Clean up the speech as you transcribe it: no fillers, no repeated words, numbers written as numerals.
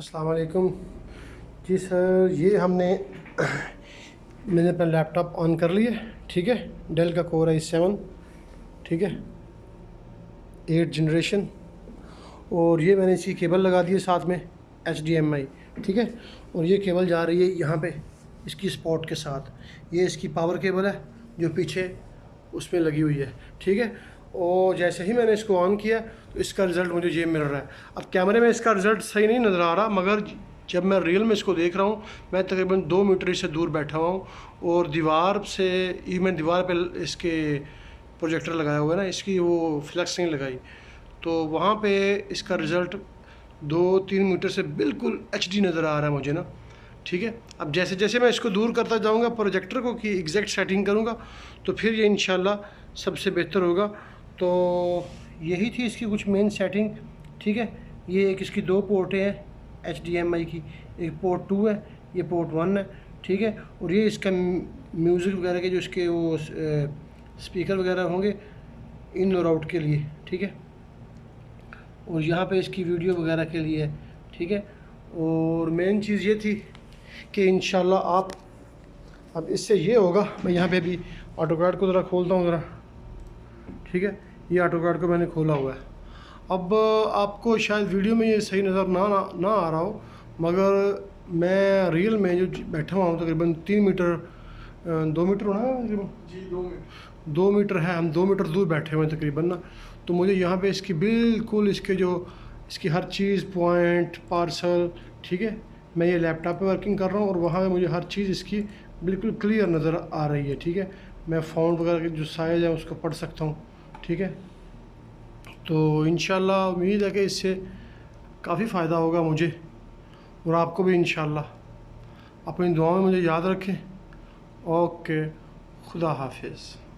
अस्सलाम वालेकुम जी सर। ये मैंने अपना लैपटॉप ऑन कर लिया, ठीक है। डेल का कोर i7, ठीक है, 8 जनरेशन। और ये मैंने इसकी केबल लगा दी है साथ में HDMI, ठीक है। और ये केबल जा रही है यहाँ पे इसकी स्पॉट के साथ। ये इसकी पावर केबल है जो पीछे उसमें लगी हुई है, ठीक है। और जैसे ही मैंने इसको ऑन किया तो इसका रिज़ल्ट मुझे ये मिल रहा है। अब कैमरे में इसका रिज़ल्ट सही नहीं नज़र आ रहा, मगर जब मैं रियल में इसको देख रहा हूँ, मैं तकरीबन 2 मीटर से दूर बैठा हुआ हूँ और दीवार से मैंने दीवार पे इसके प्रोजेक्टर लगाया हुआ है ना, इसकी वो फ्लैक्स नहीं लगाई, तो वहाँ पे इसका रिज़ल्ट 2-3 मीटर से बिल्कुल HD नज़र आ रहा है मुझे ना, ठीक है। अब जैसे जैसे मैं इसको दूर करता जाऊँगा प्रोजेक्टर को कि एग्जैक्ट सेटिंग करूँगा तो फिर ये इंशाल्लाह सबसे बेहतर होगा। तो यही थी इसकी कुछ मेन सेटिंग, ठीक है। ये एक इसकी 2 पोर्टें हैं HDMI की, एक पोर्ट 2 है, ये पोर्ट 1 है, ठीक है। और ये इसका म्यूज़िक वगैरह के जो इसके वो स्पीकर वगैरह होंगे इन और आउट के लिए, ठीक है। और यहाँ पे इसकी वीडियो वगैरह के लिए है, ठीक है। और मेन चीज़ ये थी कि इंशाल्लाह आप अब इससे ये होगा। मैं यहाँ पे भी ऑटोकैड को ज़रा खोलता हूँ ज़रा, ठीक है। ये ऑटोकैड को मैंने खोला हुआ है। अब आपको शायद वीडियो में ये सही नज़र ना आ रहा हो, मगर मैं रियल में जो बैठा हुआ हूँ तकरीबन 3 मीटर 2 मीटर होना है जी, 2 मीटर है। हम 2 मीटर दूर बैठे हुए हैं तकरीबन ना। तो मुझे यहाँ पे इसकी बिल्कुल इसकी हर चीज़ पॉइंट पार्सल, ठीक है। मैं ये लैपटॉप पे वर्किंग कर रहा हूँ और वहाँ पे मुझे हर चीज़ इसकी बिल्कुल क्लियर नज़र आ रही है, ठीक है। मैं फ़ॉन्ट वगैरह के जो साइज़ है उसको पढ़ सकता हूँ, ठीक है। तो इंशाल्लाह उम्मीद है कि इससे काफ़ी फ़ायदा होगा मुझे और आपको भी। इंशाल्लाह अपनी दुआओं में मुझे याद रखें। ओके, खुदा हाफिज़।